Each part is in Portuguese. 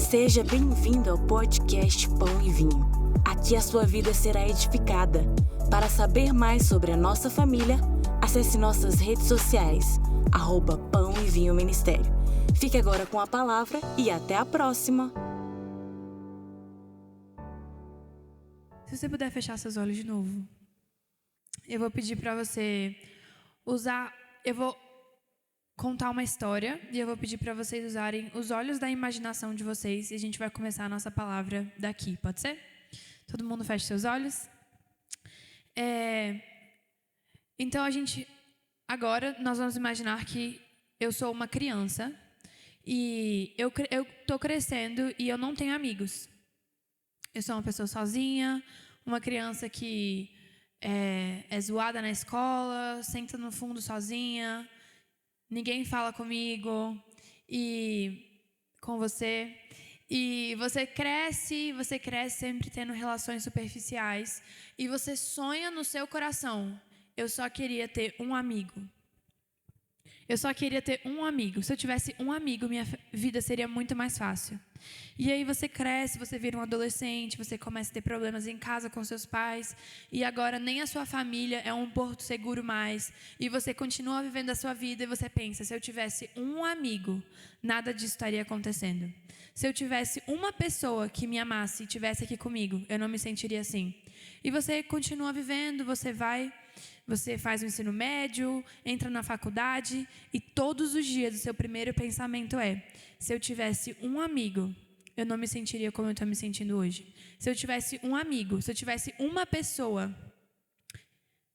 Seja bem-vindo ao podcast Pão e Vinho. Aqui a sua vida será edificada. Para saber mais sobre a nossa família, acesse nossas redes sociais, @Pão e Vinho Ministério. Fique agora com a palavra e até a próxima. Se você puder fechar seus olhos de novo, eu vou pedir para você eu vou contar uma história e eu vou pedir para vocês usarem os olhos da imaginação de vocês e a gente vai começar a nossa palavra daqui, pode ser? Todo mundo fecha seus olhos. Então agora nós vamos imaginar que eu sou uma criança e eu tô crescendo e eu não tenho amigos. Eu sou uma pessoa sozinha, uma criança que é zoada na escola, senta no fundo sozinha, ninguém fala comigo e com você. E você cresce sempre tendo relações superficiais e você sonha no seu coração: eu só queria ter um amigo. Eu só queria ter um amigo. Se eu tivesse um amigo, minha vida seria muito mais fácil. E aí você cresce, você vira um adolescente, você começa a ter problemas em casa com seus pais, e agora nem a sua família é um porto seguro mais, e você continua vivendo a sua vida e você pensa: se eu tivesse um amigo, nada disso estaria acontecendo. Se eu tivesse uma pessoa que me amasse e estivesse aqui comigo, eu não me sentiria assim. E você continua vivendo, você faz o ensino médio, entra na faculdade e todos os dias o seu primeiro pensamento é: se eu tivesse um amigo, eu não me sentiria como eu estou me sentindo hoje. Se eu tivesse um amigo, se eu tivesse uma pessoa,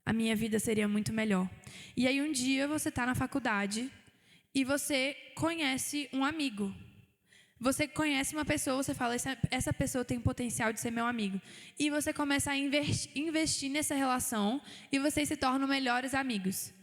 a minha vida seria muito melhor. E aí um dia você está na faculdade e você conhece um amigo. Você conhece uma pessoa, você fala: essa pessoa tem potencial de ser meu amigo. E você começa a investir nessa relação e vocês se tornam melhores amigos.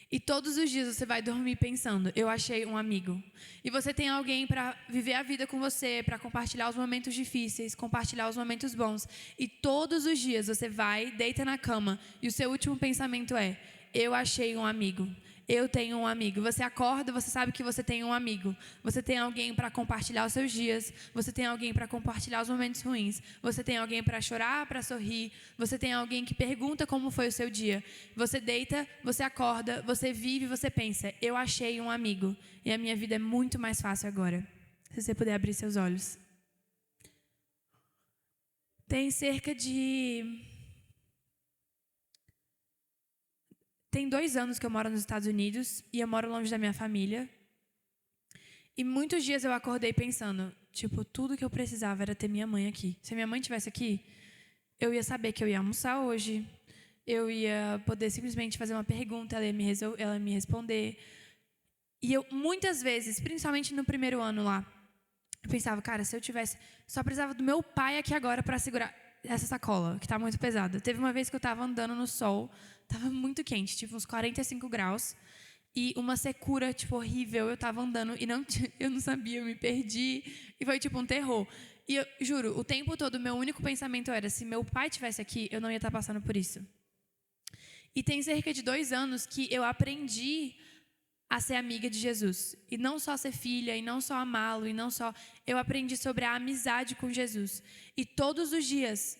E todos os dias você vai dormir pensando: eu achei um amigo. E você tem alguém para viver a vida com você, para compartilhar os momentos difíceis, compartilhar os momentos bons. E todos os dias você vai, deita na cama e o seu último pensamento é: eu achei um amigo. Eu tenho um amigo. Você acorda, você sabe que você tem um amigo. Você tem alguém para compartilhar os seus dias. Você tem alguém para compartilhar os momentos ruins. Você tem alguém para chorar, para sorrir. Você tem alguém que pergunta como foi o seu dia. Você deita, você acorda, você vive, você pensa: eu achei um amigo. E a minha vida é muito mais fácil agora. Se você puder abrir seus olhos. Tem 2 anos que eu moro nos Estados Unidos e eu moro longe da minha família. E muitos dias eu acordei pensando, tudo que eu precisava era ter minha mãe aqui. Se a minha mãe estivesse aqui, eu ia saber que eu ia almoçar hoje. Eu ia poder simplesmente fazer uma pergunta, ela ia me responder. E eu, muitas vezes, principalmente no primeiro ano lá, eu pensava: cara, se eu tivesse... Só precisava do meu pai aqui agora para segurar essa sacola, que está muito pesada. Teve uma vez que eu estava andando no sol, estava muito quente, uns 45 graus, e uma secura, horrível. Eu estava andando e eu não sabia, eu me perdi, e foi um terror. E eu juro, o tempo todo, meu único pensamento era: se meu pai estivesse aqui, eu não ia estar passando por isso. E tem cerca de 2 anos que eu aprendi a ser amiga de Jesus. E não só ser filha, e não só amá-lo, e não só... Eu aprendi sobre a amizade com Jesus. E todos os dias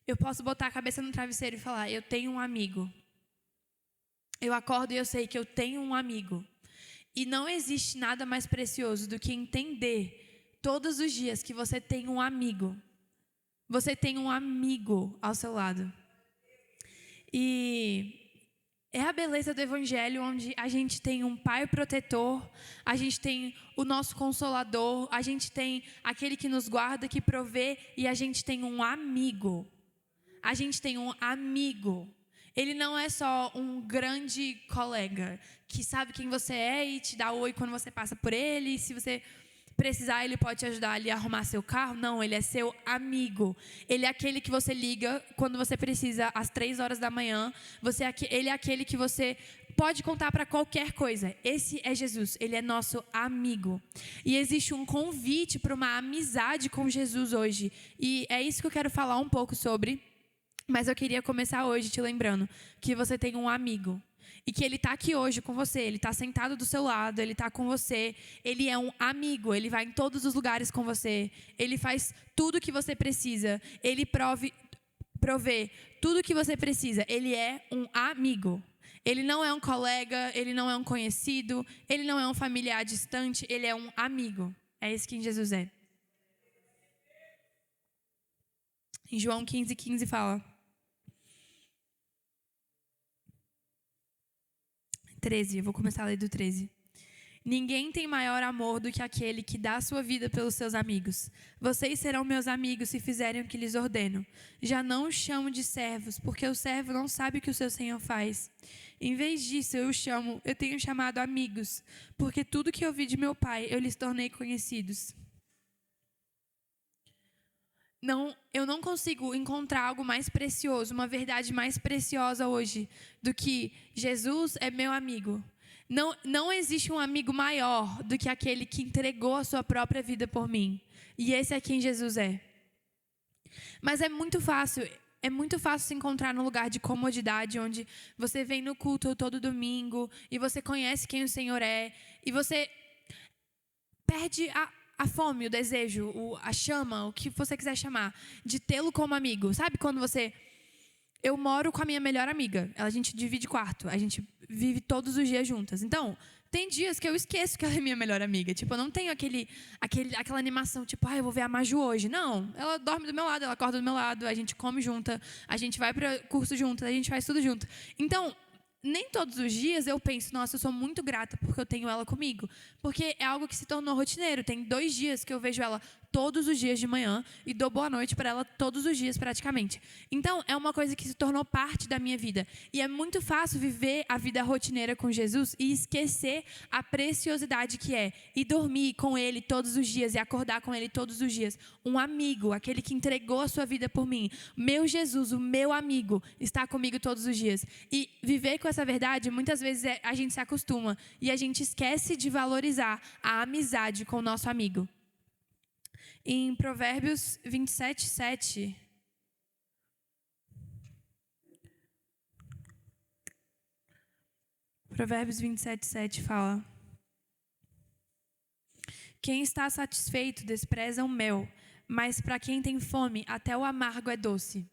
eu posso botar a cabeça no travesseiro e falar: eu tenho um amigo. Eu acordo e eu sei que eu tenho um amigo. E não existe nada mais precioso do que entender todos os dias que você tem um amigo. Você tem um amigo ao seu lado. E é a beleza do Evangelho, onde a gente tem um pai protetor, a gente tem o nosso consolador, a gente tem aquele que nos guarda, que provê, e a gente tem um amigo. A gente tem um amigo. Ele não é só um grande colega que sabe quem você é e te dá oi quando você passa por ele. E se você precisar, ele pode te ajudar ali a arrumar seu carro. Não, ele é seu amigo. Ele é aquele que você liga quando você precisa, às 3 horas da manhã. Ele é aquele que você pode contar para qualquer coisa. Esse é Jesus, ele é nosso amigo. E existe um convite para uma amizade com Jesus hoje. E é isso que eu quero falar um pouco sobre. Mas eu queria começar hoje te lembrando que você tem um amigo. e que Ele está aqui hoje com você, Ele está sentado do seu lado, Ele está com você, Ele é um amigo, Ele vai em todos os lugares com você, Ele faz tudo o que você precisa, Ele provê tudo o que você precisa, Ele é um amigo. Ele não é um colega, Ele não é um conhecido, Ele não é um familiar distante, Ele é um amigo. É isso que Jesus é. Em João 15:15 fala. 13, eu vou começar a ler do 13. Ninguém tem maior amor do que aquele que dá sua vida pelos seus amigos. Vocês serão meus amigos se fizerem o que lhes ordeno. Já não os chamo de servos, porque o servo não sabe o que o seu senhor faz. Em vez disso, eu tenho chamado amigos, porque tudo que eu vi de meu pai, eu lhes tornei conhecidos. Eu não consigo encontrar algo mais precioso, uma verdade mais preciosa hoje do que Jesus é meu amigo. Não existe um amigo maior do que aquele que entregou a sua própria vida por mim. E esse é quem Jesus é. Mas é muito fácil se encontrar num lugar de comodidade, onde você vem no culto todo domingo e você conhece quem o Senhor é e você perde a fome, o desejo, a chama, o que você quiser chamar, de tê-lo como amigo. Sabe quando eu moro com a minha melhor amiga, a gente divide quarto, a gente vive todos os dias juntas. Então, tem dias que eu esqueço que ela é minha melhor amiga. Tipo, eu não tenho aquela animação, tipo, eu vou ver a Maju hoje. Não, ela dorme do meu lado, ela acorda do meu lado, a gente come junta, a gente vai para curso junto, a gente faz tudo junto. Então, nem todos os dias eu penso, nossa, eu sou muito grata porque eu tenho ela comigo. Porque é algo que se tornou rotineiro. Tem 2 dias que eu vejo ela todos os dias de manhã e dou boa noite para ela todos os dias praticamente. Então, é uma coisa que se tornou parte da minha vida. E é muito fácil viver a vida rotineira com Jesus e esquecer a preciosidade que é e dormir com Ele todos os dias e acordar com Ele todos os dias. Um amigo, aquele que entregou a sua vida por mim. Meu Jesus, o meu amigo, está comigo todos os dias. E viver com essa verdade, muitas vezes a gente se acostuma e a gente esquece de valorizar a amizade com o nosso amigo. Em Provérbios 27:7. Provérbios 27:7 fala: quem está satisfeito despreza o mel, mas para quem tem fome, até o amargo é doce.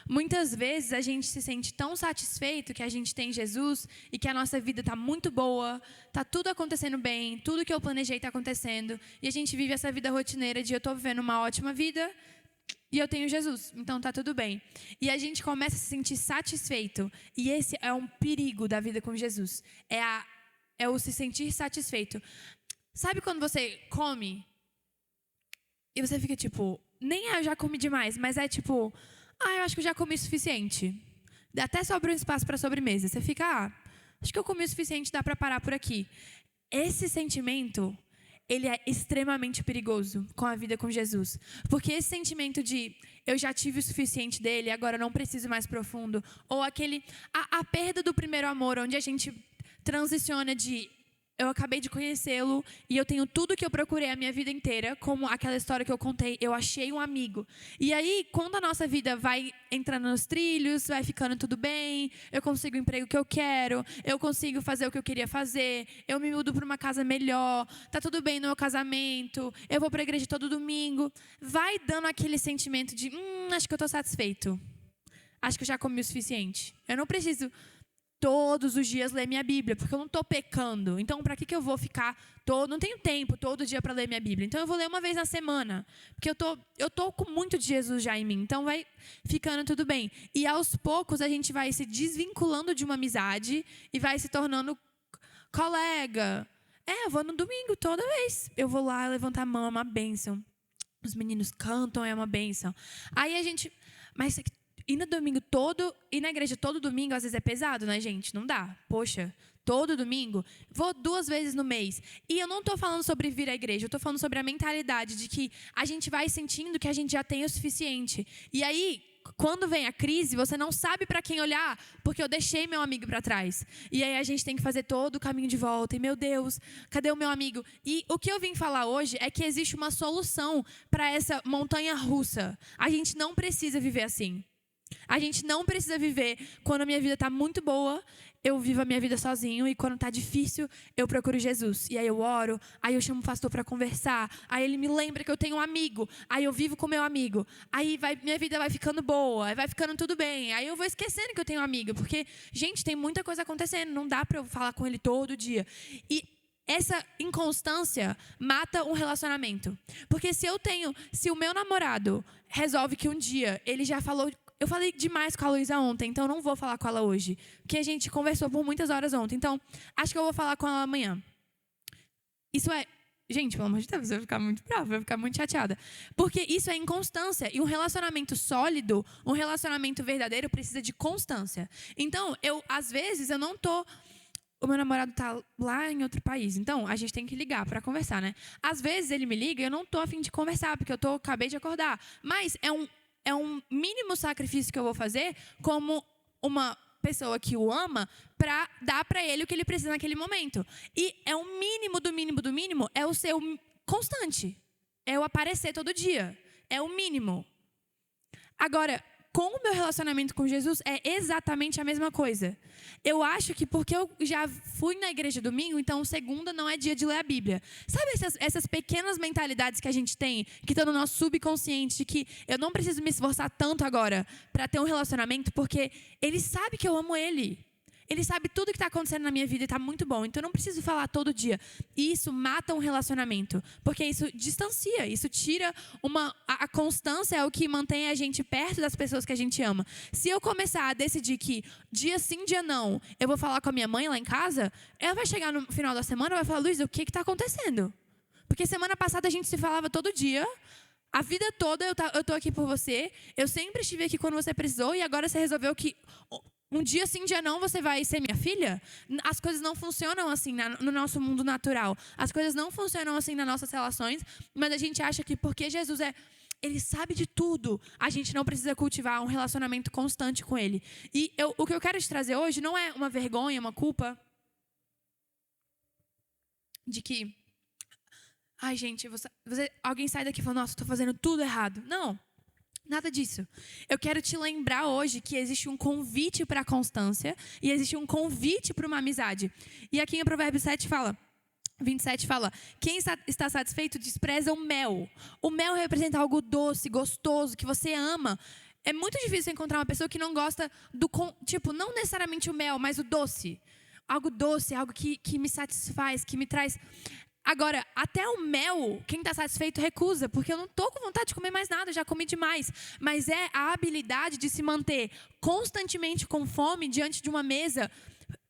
Muitas vezes a gente se sente tão satisfeito que a gente tem Jesus e que a nossa vida está muito boa, está tudo acontecendo bem, tudo que eu planejei está acontecendo, e a gente vive essa vida rotineira de eu estou vivendo uma ótima vida e eu tenho Jesus, então está tudo bem. E a gente começa a se sentir satisfeito, e esse é um perigo da vida com Jesus, é o se sentir satisfeito. Sabe quando você come e você fica tipo, nem eu já comi demais, mas é tipo, eu acho que eu já comi o suficiente. Até sobra um espaço para sobremesa. Você fica, acho que eu comi o suficiente, dá para parar por aqui. Esse sentimento, ele é extremamente perigoso com a vida com Jesus. Porque esse sentimento de eu já tive o suficiente dele, agora eu não preciso mais profundo. Ou a perda do primeiro amor, onde a gente transiciona de eu acabei de conhecê-lo e eu tenho tudo que eu procurei a minha vida inteira, como aquela história que eu contei, eu achei um amigo. E aí, quando a nossa vida vai entrando nos trilhos, vai ficando tudo bem, eu consigo o emprego que eu quero, eu consigo fazer o que eu queria fazer, eu me mudo para uma casa melhor, tá tudo bem no meu casamento, eu vou para a igreja todo domingo, vai dando aquele sentimento de, acho que eu estou satisfeito, acho que eu já comi o suficiente, eu não preciso todos os dias ler minha Bíblia, porque eu não estou pecando. Então, para que eu vou ficar não tenho tempo todo dia para ler minha Bíblia. Então, eu vou ler uma vez na semana, porque eu tô com muito de Jesus já em mim. Então, vai ficando tudo bem. E, aos poucos, a gente vai se desvinculando de uma amizade e vai se tornando colega. Eu vou no domingo toda vez. Eu vou lá levantar a mão, é uma bênção. Os meninos cantam, é uma bênção. Aí a gente... Mas ir no domingo todo, ir na igreja todo domingo, às vezes é pesado, né, gente? Não dá. Poxa, todo domingo, vou 2 vezes no mês. E eu não estou falando sobre vir à igreja, eu estou falando sobre a mentalidade de que a gente vai sentindo que a gente já tem o suficiente. E aí, quando vem a crise, você não sabe para quem olhar, porque eu deixei meu amigo para trás. E aí a gente tem que fazer todo o caminho de volta. E, meu Deus, cadê o meu amigo? E o que eu vim falar hoje é que existe uma solução para essa montanha russa. A gente não precisa viver assim. A gente não precisa viver quando a minha vida está muito boa, eu vivo a minha vida sozinho, e quando está difícil, eu procuro Jesus. E aí eu oro, aí eu chamo o pastor para conversar, aí ele me lembra que eu tenho um amigo, aí eu vivo com meu amigo, aí minha vida vai ficando boa, aí vai ficando tudo bem, aí eu vou esquecendo que eu tenho um amigo, porque, gente, tem muita coisa acontecendo, não dá para eu falar com ele todo dia. E essa inconstância mata um relacionamento. Porque se o meu namorado resolve que um dia ele já falou... Eu falei demais com a Luísa ontem, então não vou falar com ela hoje. Porque a gente conversou por muitas horas ontem. Então, acho que eu vou falar com ela amanhã. Isso é... Gente, pelo amor de Deus, eu vou ficar muito brava, eu vou ficar muito chateada. Porque isso é inconstância. E um relacionamento sólido, um relacionamento verdadeiro, precisa de constância. Então, às vezes, eu não tô... O meu namorado tá lá em outro país. Então, a gente tem que ligar para conversar, né? Às vezes, ele me liga e eu não tô a fim de conversar, porque eu acabei de acordar. Mas é um mínimo sacrifício que eu vou fazer como uma pessoa que o ama para dar para ele o que ele precisa naquele momento. E é o mínimo do mínimo do mínimo, é o ser constante. É o aparecer todo dia. É o mínimo. Agora, com o meu relacionamento com Jesus é exatamente a mesma coisa. Eu acho que porque eu já fui na igreja domingo, então segunda não é dia de ler a Bíblia. Sabe essas pequenas mentalidades que a gente tem, que estão no nosso subconsciente, de que eu não preciso me esforçar tanto agora para ter um relacionamento, porque ele sabe que eu amo ele. Ele sabe tudo que está acontecendo na minha vida e está muito bom. Então, eu não preciso falar todo dia. E isso mata um relacionamento. Porque isso distancia. Isso tira a constância é o que mantém a gente perto das pessoas que a gente ama. Se eu começar a decidir que dia sim, dia não, eu vou falar com a minha mãe lá em casa, ela vai chegar no final da semana e vai falar, Luísa, o que está acontecendo? Porque semana passada a gente se falava todo dia. A vida toda eu tô aqui por você. Eu sempre estive aqui quando você precisou. E agora você resolveu que... Um dia sim, dia não, você vai ser minha filha? As coisas não funcionam assim no nosso mundo natural. As coisas não funcionam assim nas nossas relações. Mas a gente acha que porque Jesus Ele sabe de tudo, a gente não precisa cultivar um relacionamento constante com Ele. E o que eu quero te trazer hoje não é uma vergonha, uma culpa de que... Ai, gente, alguém sai daqui e fala, nossa, estou fazendo tudo errado. Não. Nada disso. Eu quero te lembrar hoje que existe um convite para a constância e existe um convite para uma amizade. E aqui em Provérbios 27 fala, quem está satisfeito despreza o mel. O mel representa algo doce, gostoso, que você ama. É muito difícil encontrar uma pessoa que não gosta não necessariamente o mel, mas o doce. Algo doce, algo que me satisfaz, que me traz... Agora, até o mel, quem está satisfeito recusa, porque eu não estou com vontade de comer mais nada, já comi demais. Mas é a habilidade de se manter constantemente com fome diante de uma mesa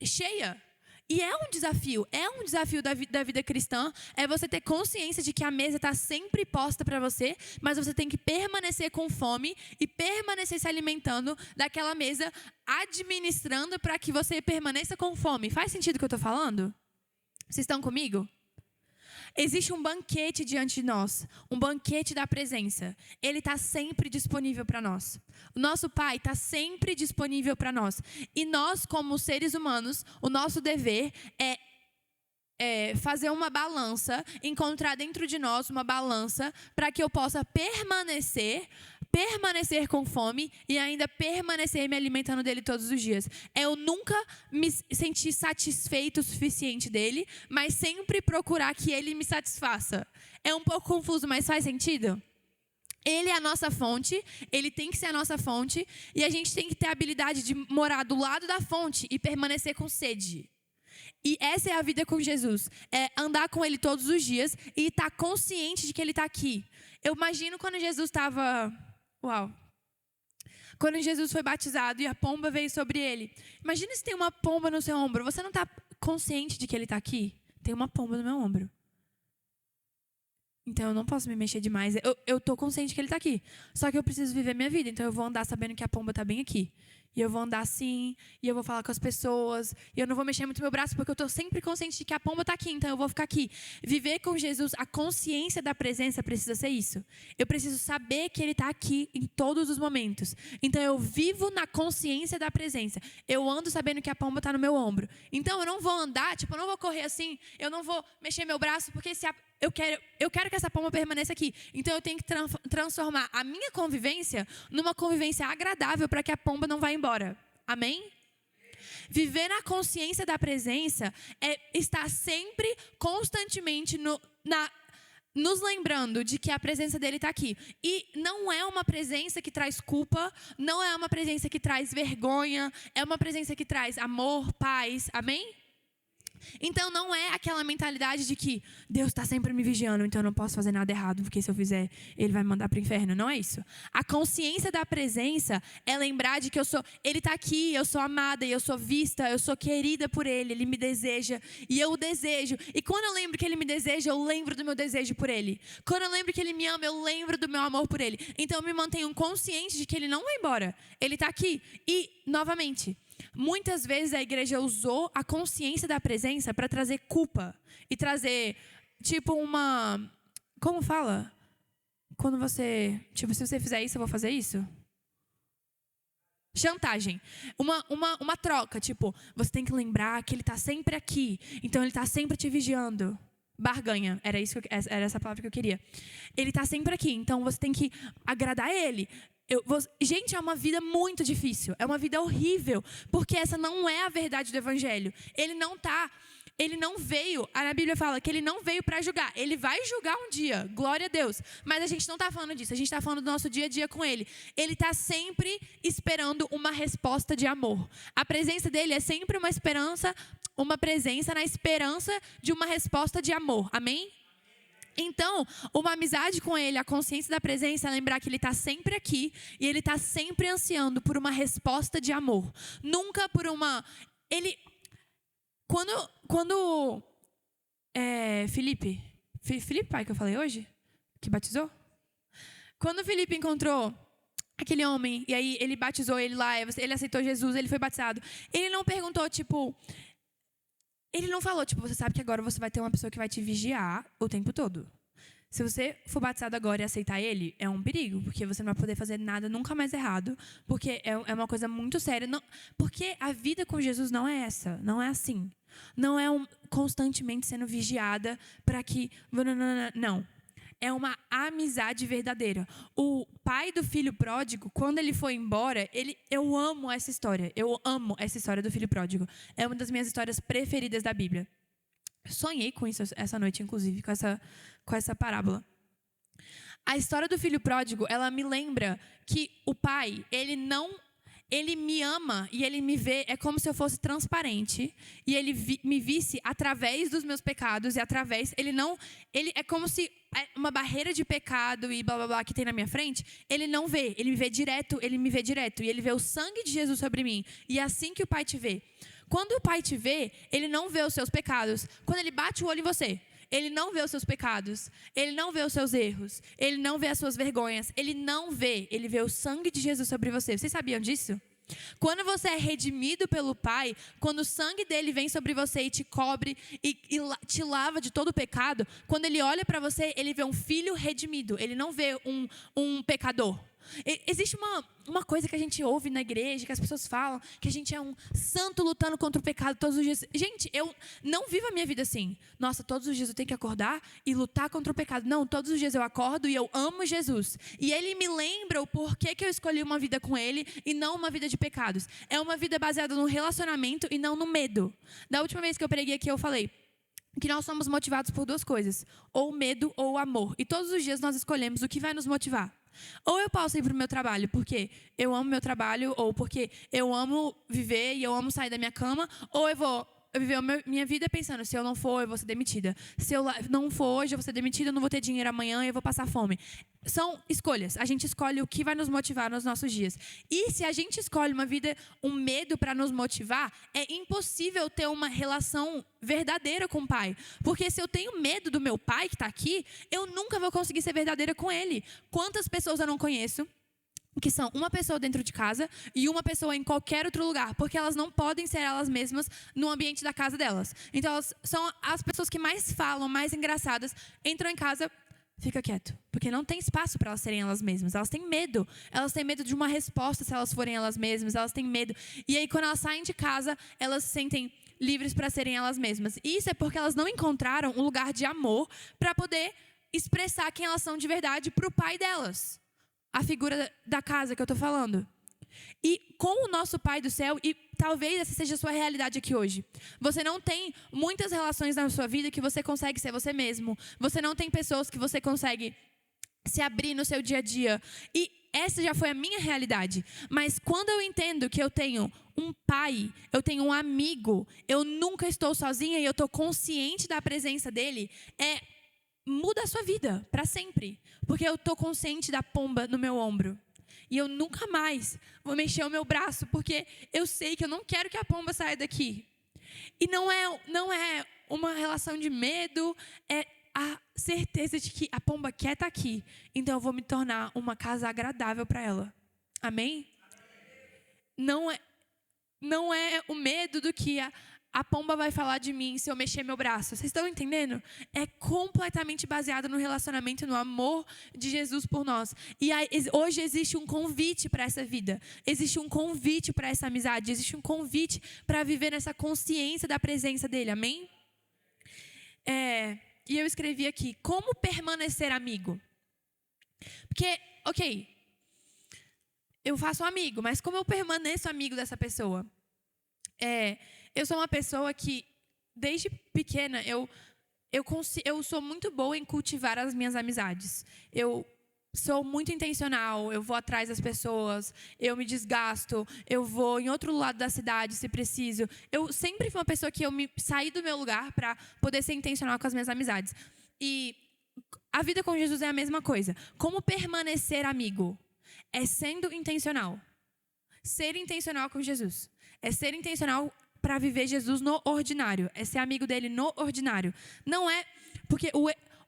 cheia. E é um desafio da vida cristã, é você ter consciência de que a mesa está sempre posta para você, mas você tem que permanecer com fome e permanecer se alimentando daquela mesa, administrando para que você permaneça com fome. Faz sentido o que eu estou falando? Vocês estão comigo? Existe um banquete diante de nós, um banquete da presença. Ele está sempre disponível para nós. O nosso Pai está sempre disponível para nós. E nós, como seres humanos, o nosso dever é fazer uma balança, encontrar dentro de nós uma balança para que eu possa permanecer com fome e ainda permanecer me alimentando dele todos os dias. Eu nunca me sentir satisfeito o suficiente dele, mas sempre procurar que ele me satisfaça. É um pouco confuso, mas faz sentido? Ele é a nossa fonte, ele tem que ser a nossa fonte, e a gente tem que ter a habilidade de morar do lado da fonte e permanecer com sede. E essa é a vida com Jesus, é andar com ele todos os dias e estar consciente de que ele está aqui. Eu imagino quando Jesus estava... Quando Jesus foi batizado e a pomba veio sobre ele. Imagina se tem uma pomba no seu ombro. Você não está consciente de que ele está aqui? Tem uma pomba no meu ombro. Então eu não posso me mexer demais. Eu estou consciente que ele está aqui. Só que eu preciso viver minha vida. Então eu vou andar sabendo que a pomba está bem aqui. E eu vou andar assim, e eu vou falar com as pessoas, e eu não vou mexer muito meu braço, porque eu estou sempre consciente de que a pomba está aqui, então eu vou ficar aqui. Viver com Jesus, a consciência da presença precisa ser isso. Eu preciso saber que Ele está aqui em todos os momentos. Então eu vivo na consciência da presença. Eu ando sabendo que a pomba está no meu ombro. Então eu não vou andar, eu não vou correr assim, eu não vou mexer meu braço, porque eu quero que essa pomba permaneça aqui. Então eu tenho que transformar a minha convivência numa convivência agradável para que a pomba não vá embora. Amém? Viver na consciência da presença é estar sempre, constantemente nos lembrando de que a presença dele está aqui. E não é uma presença que traz culpa, não é uma presença que traz vergonha, é uma presença que traz amor, paz. Amém? Então não é aquela mentalidade de que Deus está sempre me vigiando, então eu não posso fazer nada errado, porque se eu fizer, Ele vai me mandar para o inferno. Não é isso. A consciência da presença é lembrar de que Ele está aqui, eu sou amada, eu sou vista, eu sou querida por Ele, Ele me deseja e eu o desejo. E quando eu lembro que Ele me deseja, eu lembro do meu desejo por Ele. Quando eu lembro que Ele me ama, eu lembro do meu amor por Ele. Então eu me mantenho consciente de que Ele não vai embora. Ele está aqui. E, novamente, muitas vezes a igreja usou a consciência da presença para trazer culpa e trazer, como fala? Quando você, se você fizer isso, eu vou fazer isso? Chantagem. Uma troca, você tem que lembrar que Ele está sempre aqui, então Ele está sempre te vigiando. Barganha, era essa palavra que eu queria. Ele está sempre aqui, então você tem que agradar Ele. Gente, é uma vida muito difícil, é uma vida horrível, porque essa não é a verdade do Evangelho. Ele não veio, a Bíblia fala que Ele não veio para julgar. Ele vai julgar um dia, glória a Deus. Mas a gente não está falando disso, a gente está falando do nosso dia a dia com Ele. Ele está sempre esperando uma resposta de amor. A presença dEle é sempre uma presença na esperança de uma resposta de amor, amém? Então, uma amizade com Ele, a consciência da presença, é lembrar que Ele está sempre aqui e Ele está sempre ansiando por uma resposta de amor. Nunca por uma... Quando Felipe, pai, que eu falei hoje, que batizou? Quando Felipe encontrou aquele homem, e aí ele batizou ele lá, ele aceitou Jesus, ele foi batizado. Ele não perguntou, ele não falou, você sabe que agora você vai ter uma pessoa que vai te vigiar o tempo todo. Se você for batizado agora e aceitar Ele, é um perigo, porque você não vai poder fazer nada nunca mais errado, porque é uma coisa muito séria. Não, porque a vida com Jesus não é essa, não é assim. Não é constantemente sendo vigiada para que... Não. É uma amizade verdadeira. O pai do filho pródigo, quando ele foi embora, eu amo essa história. Eu amo essa história do filho pródigo. É uma das minhas histórias preferidas da Bíblia. Sonhei com isso essa noite, inclusive, com essa parábola. A história do filho pródigo, ela me lembra que o pai, ele me ama e ele me vê, é como se eu fosse transparente e ele me visse através dos meus pecados e ele é como se uma barreira de pecado e blá blá blá que tem na minha frente, ele não vê, ele me vê direto e ele vê o sangue de Jesus sobre mim. E é assim que o pai te vê. Quando o pai te vê, ele não vê os seus pecados. Quando ele bate o olho em você, ele não vê os seus pecados, ele não vê os seus erros, ele não vê as suas vergonhas, ele vê o sangue de Jesus sobre você. Vocês sabiam disso? Quando você é redimido pelo Pai, quando o sangue dele vem sobre você e te cobre e te lava de todo o pecado, quando ele olha para você, ele vê um filho redimido, ele não vê um pecador. Existe uma coisa que a gente ouve na igreja, que as pessoas falam, que a gente é um santo lutando contra o pecado todos os dias. Gente, eu não vivo a minha vida assim. Nossa, todos os dias eu tenho que acordar e lutar contra o pecado. Não, todos os dias eu acordo e eu amo Jesus. E Ele me lembra o porquê que eu escolhi uma vida com Ele e não uma vida de pecados. É uma vida baseada no relacionamento e não no medo. Da última vez que eu preguei aqui, eu falei que nós somos motivados por duas coisas, ou medo ou amor. E todos os dias nós escolhemos o que vai nos motivar. Ou eu posso ir para o meu trabalho porque eu amo meu trabalho, ou porque eu amo viver e eu amo sair da minha cama, ou eu vou viver a minha vida pensando, se eu não for, eu vou ser demitida. Se eu não for hoje, eu vou ser demitida, eu não vou ter dinheiro amanhã e eu vou passar fome. São escolhas. A gente escolhe o que vai nos motivar nos nossos dias. E se a gente escolhe uma vida, um medo para nos motivar, é impossível ter uma relação verdadeira com o Pai. Porque se eu tenho medo do meu Pai que está aqui, eu nunca vou conseguir ser verdadeira com Ele. Quantas pessoas eu não conheço que são uma pessoa dentro de casa e uma pessoa em qualquer outro lugar, porque elas não podem ser elas mesmas no ambiente da casa delas. Então, elas são as pessoas que mais falam, mais engraçadas, entram em casa, fica quieto, porque não tem espaço para elas serem elas mesmas. Elas têm medo de uma resposta se elas forem elas mesmas, elas têm medo. E aí, quando elas saem de casa, elas se sentem livres para serem elas mesmas. E isso é porque elas não encontraram um lugar de amor para poder expressar quem elas são de verdade para o pai delas. A figura da casa que eu estou falando. E com o nosso Pai do céu, e talvez essa seja a sua realidade aqui hoje, você não tem muitas relações na sua vida que você consegue ser você mesmo. Você não tem pessoas que você consegue se abrir no seu dia a dia. E essa já foi a minha realidade. Mas quando eu entendo que eu tenho um pai, eu tenho um amigo, eu nunca estou sozinha e eu estou consciente da presença dele, muda a sua vida para sempre. Porque eu estou consciente da pomba no meu ombro. E eu nunca mais vou mexer o meu braço, porque eu sei que eu não quero que a pomba saia daqui. E não é uma relação de medo, é a certeza de que a pomba quer estar aqui. Então eu vou me tornar uma casa agradável para ela. Amém? Não é o medo do que a pomba vai falar de mim se eu mexer meu braço. Vocês estão entendendo? É completamente baseado no relacionamento, no amor de Jesus por nós. E aí, hoje existe um convite para essa vida. Existe um convite para essa amizade. Existe um convite para viver nessa consciência da presença dele. Amém? E eu escrevi aqui, como permanecer amigo? Porque, ok, eu faço um amigo, mas como eu permaneço amigo dessa pessoa? Eu sou uma pessoa que, desde pequena, eu sou muito boa em cultivar as minhas amizades. Eu sou muito intencional, eu vou atrás das pessoas, eu me desgasto, eu vou em outro lado da cidade, se preciso. Eu sempre fui uma pessoa que eu me saí do meu lugar para poder ser intencional com as minhas amizades. E a vida com Jesus é a mesma coisa. Como permanecer amigo? É sendo intencional. Ser intencional com Jesus. É ser intencional para viver Jesus no ordinário. É ser amigo dele no ordinário. Não é... Porque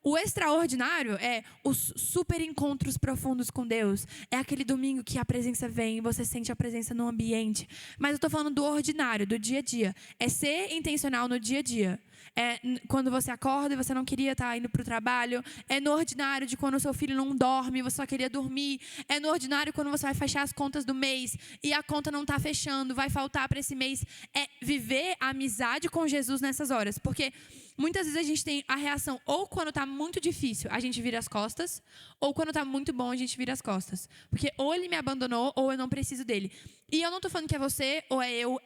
o extraordinário é os super encontros profundos com Deus. É aquele domingo que a presença vem e você sente a presença no ambiente. Mas eu estou falando do ordinário, do dia a dia. É ser intencional no dia a dia. É quando você acorda e você não queria estar indo para o trabalho. É no ordinário de quando o seu filho não dorme e você só queria dormir. É no ordinário quando você vai fechar as contas do mês e a conta não está fechando, vai faltar para esse mês. É viver a amizade com Jesus nessas horas. Porque muitas vezes a gente tem a reação ou quando está muito difícil, a gente vira as costas, ou quando está muito bom, a gente vira as costas. Porque ou ele me abandonou ou eu não preciso dele. E eu não estou falando que é você ou é eu,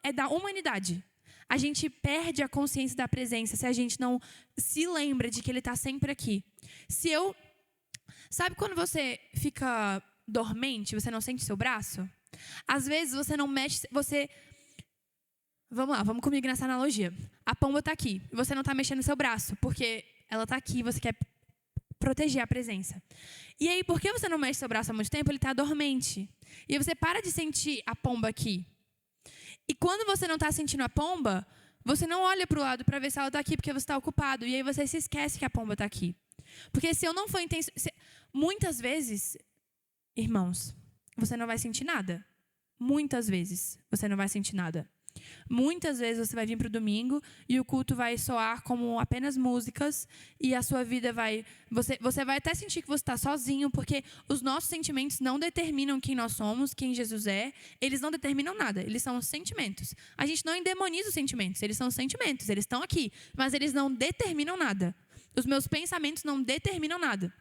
é da humanidade. A gente perde a consciência da presença se a gente não se lembra de que ele está sempre aqui. Sabe quando você fica dormente, você não sente seu braço? Às vezes você não mexe, Vamos lá, vamos comigo nessa analogia. A pomba está aqui, e você não está mexendo seu braço, porque ela está aqui, você quer proteger a presença. E aí, porque você não mexe seu braço há muito tempo, ele está dormente. E aí você para de sentir a pomba aqui. E quando você não está sentindo a pomba, você não olha para o lado para ver se ela está aqui, porque você está ocupado. E aí você se esquece que a pomba está aqui. Porque se eu não for muitas vezes, irmãos, você não vai sentir nada. Muitas vezes você não vai sentir nada. Muitas vezes você vai vir para o domingo e o culto vai soar como apenas músicas e a sua vida vai... Você vai até sentir que você está sozinho, porque os nossos sentimentos não determinam quem nós somos, quem Jesus é. Eles não determinam nada, eles são sentimentos. A gente não endemoniza os sentimentos, eles são sentimentos, eles estão aqui, mas eles não determinam nada. Os meus pensamentos não determinam nada.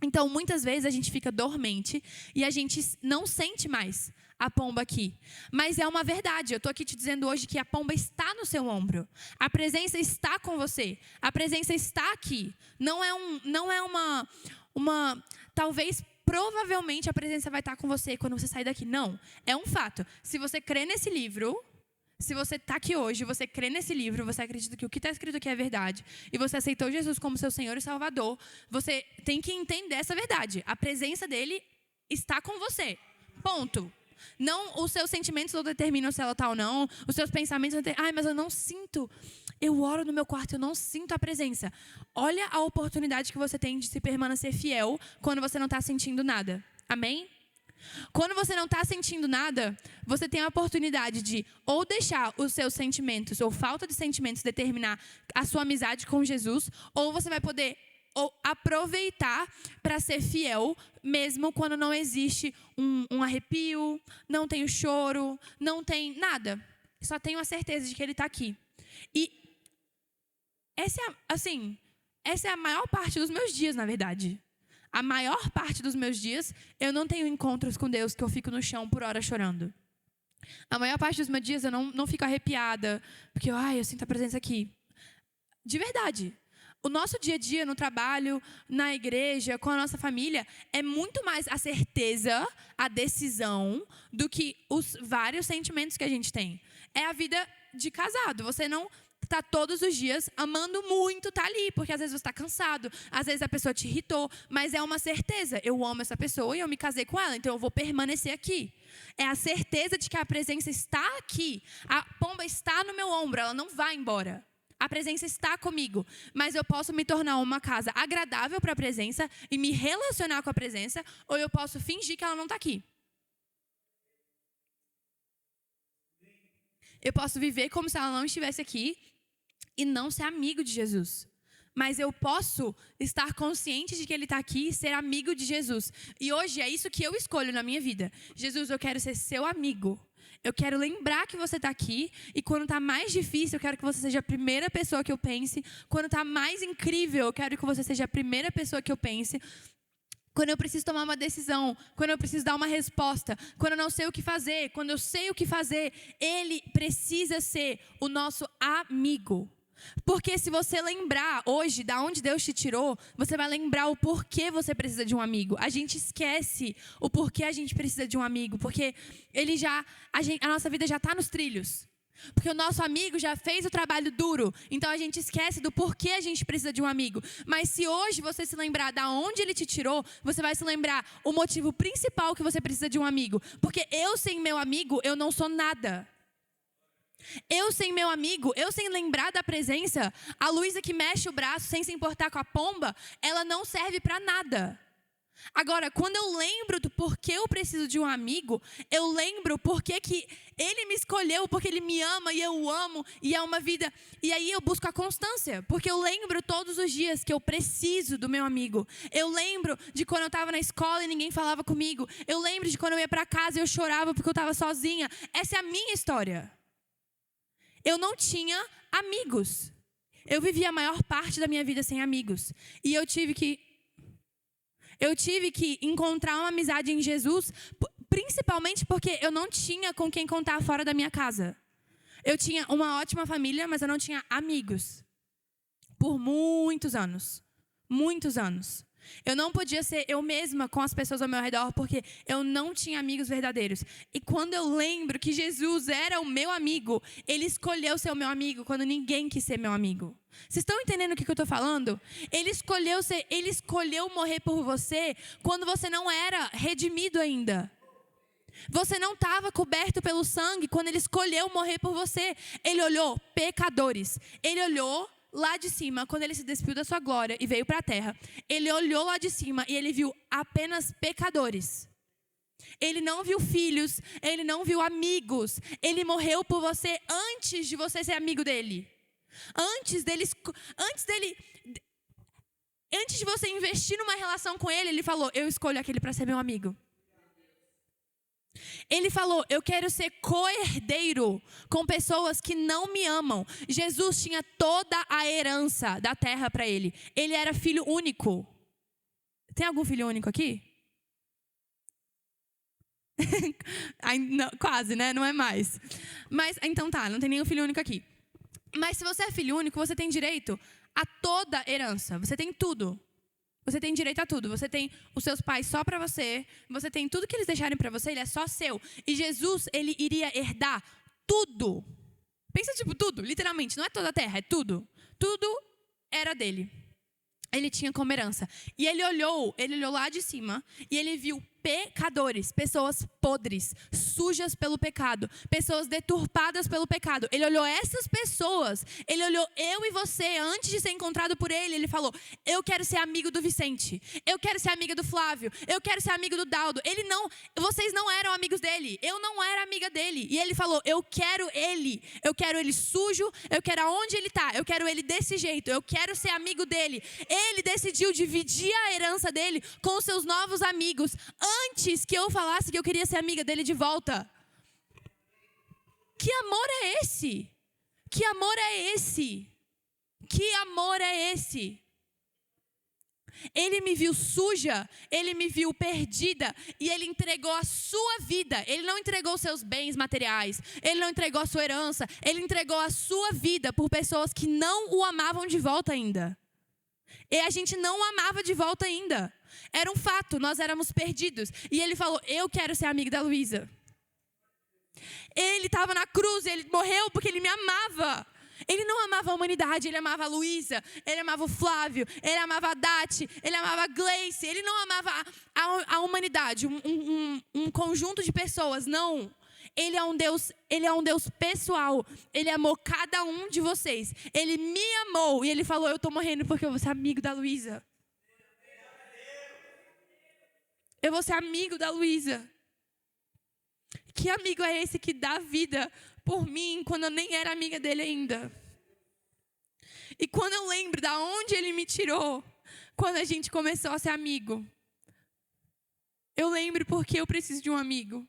Então, muitas vezes a gente fica dormente e a gente não sente mais a pomba aqui. Mas é uma verdade. Eu estou aqui te dizendo hoje que a pomba está no seu ombro. A presença está com você. A presença está aqui. Não é uma talvez, provavelmente, a presença vai estar com você quando você sair daqui. Não. É um fato. Se você crê nesse livro... Se você está aqui hoje, você crê nesse livro, você acredita que o que está escrito aqui é verdade, e você aceitou Jesus como seu Senhor e Salvador, você tem que entender essa verdade. A presença dele está com você. Ponto. Não, os seus sentimentos não determinam se ela está ou não. Os seus pensamentos não determinam. Mas eu não sinto. Eu oro no meu quarto, eu não sinto a presença. Olha a oportunidade que você tem de se permanecer fiel quando você não está sentindo nada. Amém? Quando você não está sentindo nada, você tem a oportunidade de ou deixar os seus sentimentos ou falta de sentimentos determinar a sua amizade com Jesus, ou você vai poder aproveitar para ser fiel, mesmo quando não existe um arrepio, não tem o choro, não tem nada. Só tenho a certeza de que Ele está aqui. E essa é a maior parte dos meus dias, na verdade. A maior parte dos meus dias, eu não tenho encontros com Deus que eu fico no chão por hora chorando. A maior parte dos meus dias eu não fico arrepiada, porque eu sinto a presença aqui. De verdade. O nosso dia a dia no trabalho, na igreja, com a nossa família, é muito mais a certeza, a decisão, do que os vários sentimentos que a gente tem. É a vida de casado. Você não está todos os dias amando muito, tá ali, porque às vezes você está cansado, às vezes a pessoa te irritou, mas é uma certeza. Eu amo essa pessoa e eu me casei com ela, então eu vou permanecer aqui. É a certeza de que a presença está aqui. A pomba está no meu ombro, ela não vai embora. A presença está comigo, mas eu posso me tornar uma casa agradável para a presença e me relacionar com a presença, ou eu posso fingir que ela não está aqui. Eu posso viver como se ela não estivesse aqui e não ser amigo de Jesus. Mas eu posso estar consciente de que Ele está aqui e ser amigo de Jesus. E hoje é isso que eu escolho na minha vida. Jesus, eu quero ser seu amigo. Eu quero lembrar que você está aqui. E quando está mais difícil, eu quero que você seja a primeira pessoa que eu pense. Quando está mais incrível, eu quero que você seja a primeira pessoa que eu pense. Quando eu preciso tomar uma decisão, quando eu preciso dar uma resposta, quando eu não sei o que fazer, quando eu sei o que fazer, Ele precisa ser o nosso amigo. Porque se você lembrar hoje de onde Deus te tirou, você vai lembrar o porquê você precisa de um amigo. A gente esquece o porquê a gente precisa de um amigo, porque a nossa vida já está nos trilhos. Porque o nosso amigo já fez o trabalho duro, então a gente esquece do porquê a gente precisa de um amigo. Mas se hoje você se lembrar de onde ele te tirou, você vai se lembrar o motivo principal que você precisa de um amigo. Porque eu sem meu amigo, eu não sou nada. Eu sem meu amigo, eu sem lembrar da presença, a Luísa que mexe o braço sem se importar com a pomba, ela não serve para nada. Agora, quando eu lembro do porquê eu preciso de um amigo, eu lembro porquê que ele me escolheu, porque ele me ama e eu o amo, e é uma vida. E aí eu busco a constância, porque eu lembro todos os dias que eu preciso do meu amigo. Eu lembro de quando eu estava na escola e ninguém falava comigo. Eu lembro de quando eu ia para casa e eu chorava porque eu estava sozinha. Essa é a minha história. Eu não tinha amigos. Eu vivia a maior parte da minha vida sem amigos. E eu tive que encontrar uma amizade em Jesus, principalmente porque eu não tinha com quem contar fora da minha casa. Eu tinha uma ótima família, mas eu não tinha amigos. Por muitos anos. Muitos anos. Eu não podia ser eu mesma com as pessoas ao meu redor, porque eu não tinha amigos verdadeiros. E quando eu lembro que Jesus era o meu amigo, Ele escolheu ser o meu amigo quando ninguém quis ser meu amigo. Vocês estão entendendo o que eu estou falando? Ele escolheu morrer por você quando você não era redimido ainda. Você não estava coberto pelo sangue quando Ele escolheu morrer por você. Ele olhou pecadores. Ele olhou lá de cima, quando Ele se despiu da sua glória e veio para a terra, Ele olhou lá de cima e Ele viu apenas pecadores. Ele não viu filhos, Ele não viu amigos. Ele morreu por você antes de você ser amigo dEle. Antes de você investir numa relação com Ele, Ele falou, eu escolho aquele para ser meu amigo. Ele falou, eu quero ser co-herdeiro com pessoas que não me amam. Jesus tinha toda a herança da terra para ele. Ele era filho único. Tem algum filho único aqui? Não, quase, né? Não é mais. Mas, então tá, não tem nenhum filho único aqui. Mas se você é filho único, você tem direito a toda a herança. Você tem tudo. Você tem direito a tudo. Você tem os seus pais só para você. Você tem tudo que eles deixarem para você. Ele é só seu. E Jesus, Ele iria herdar tudo. Pensa tipo tudo, literalmente. Não é toda a terra, é tudo. Tudo era dele. Ele tinha como herança. E ele olhou lá de cima e ele viu pecadores, pessoas podres, sujas pelo pecado, pessoas deturpadas pelo pecado. Ele olhou essas pessoas, ele olhou eu e você antes de ser encontrado por ele. Ele falou: eu quero ser amigo do Vicente, eu quero ser amiga do Flávio, eu quero ser amigo do Daldo. Vocês não eram amigos dele, eu não era amiga dele. E ele falou: eu quero ele sujo, eu quero aonde ele está, eu quero ele desse jeito, eu quero ser amigo dele. Ele decidiu dividir a herança dele com os seus novos amigos antes que eu falasse que eu queria ser amiga dele de volta. Que amor é esse? Que amor é esse? Que amor é esse? Ele me viu suja, ele me viu perdida e ele entregou a sua vida. Ele não entregou seus bens materiais, ele não entregou a sua herança, ele entregou a sua vida por pessoas que não o amavam de volta ainda. E a gente não o amava de volta ainda. Era um fato, nós éramos perdidos. E ele falou: eu quero ser amigo da Luísa. Ele estava na cruz, ele morreu porque ele me amava. Ele não amava a humanidade, ele amava a Luísa, ele amava o Flávio, ele amava a Dati, ele amava a Gleice. Ele não amava a humanidade, um conjunto de pessoas, não. Ele é um Deus pessoal. Ele amou cada um de vocês. Ele me amou e ele falou: eu estou morrendo porque eu vou ser amigo da Luísa. Eu vou ser amigo da Luísa. Que amigo é esse que dá vida por mim quando eu nem era amiga dele ainda? E quando eu lembro da onde ele me tirou, quando a gente começou a ser amigo, eu lembro porque eu preciso de um amigo.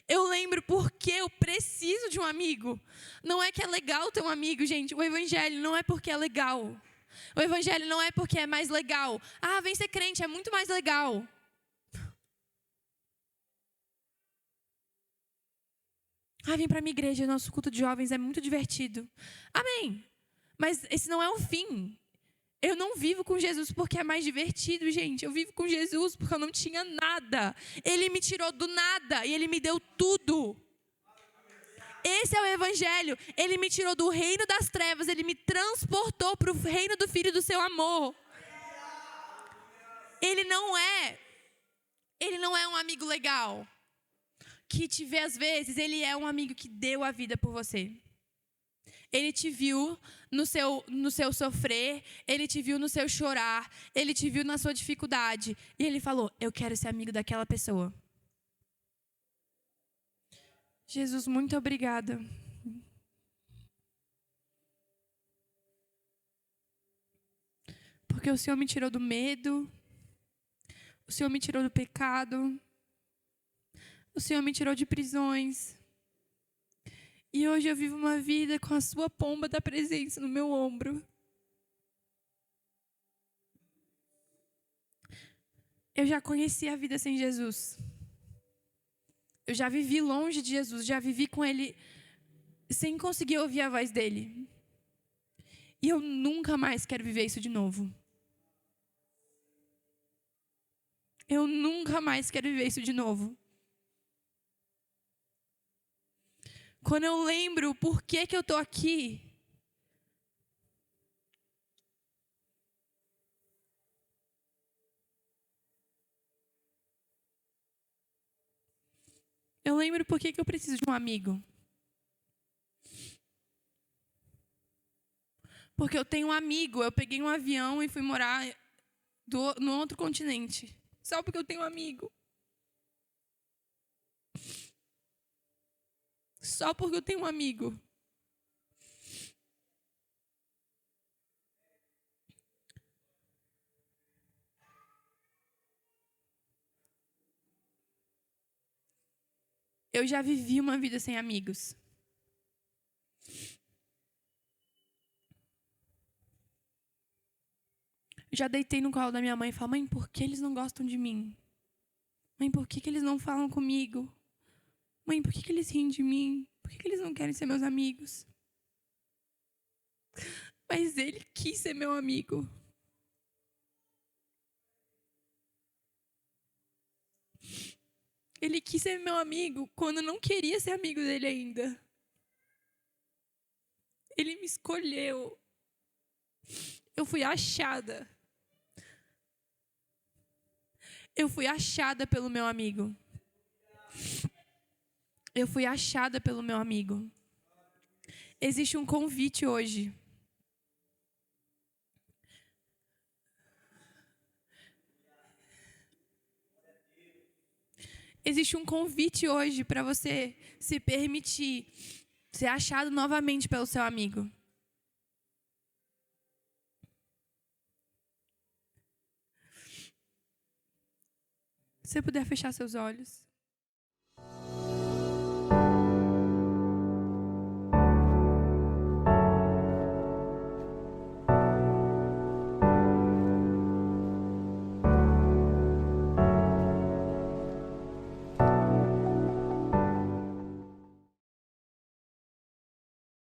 Eu lembro porque eu preciso de um amigo. Não é que é legal ter um amigo, gente. O evangelho não é porque é legal. O evangelho não é porque é mais legal. Ah, vem ser crente, é muito mais legal. Ah, vem para a minha igreja, nosso culto de jovens é muito divertido. Amém. Mas esse não é o fim. Eu não vivo com Jesus porque é mais divertido, gente. Eu vivo com Jesus porque eu não tinha nada. Ele me tirou do nada e ele me deu tudo. Esse é o evangelho. Ele me tirou do reino das trevas, ele me transportou para o reino do Filho do seu amor. Ele não é um amigo legal que te vê às vezes. Ele é um amigo que deu a vida por você. Ele te viu no seu sofrer, ele te viu no seu chorar, ele te viu na sua dificuldade. E ele falou: eu quero ser amigo daquela pessoa. Jesus, muito obrigada. Porque o Senhor me tirou do medo, o Senhor me tirou do pecado, o Senhor me tirou de prisões. E hoje eu vivo uma vida com a sua pomba da presença no meu ombro. Eu já conheci a vida sem Jesus. Eu já vivi longe de Jesus, já vivi com Ele sem conseguir ouvir a voz dEle. E eu nunca mais quero viver isso de novo. Eu nunca mais quero viver isso de novo. Quando eu lembro por que eu estou aqui, eu lembro por que eu preciso de um amigo. Porque eu tenho um amigo, eu peguei um avião e fui morar no outro continente. Só porque eu tenho um amigo. Só porque eu tenho um amigo. Eu já vivi uma vida sem amigos. Já deitei no colo da minha mãe e falei: mãe, por que eles não gostam de mim? Mãe, por que eles não falam comigo? Mãe, por que eles riem de mim? Por que eles não querem ser meus amigos? Mas ele quis ser meu amigo. Ele quis ser meu amigo quando eu não queria ser amigo dele ainda. Ele me escolheu. Eu fui achada. Eu fui achada pelo meu amigo. Eu fui achada pelo meu amigo. Existe um convite hoje. Existe um convite hoje para você se permitir ser achado novamente pelo seu amigo. Se você puder fechar seus olhos.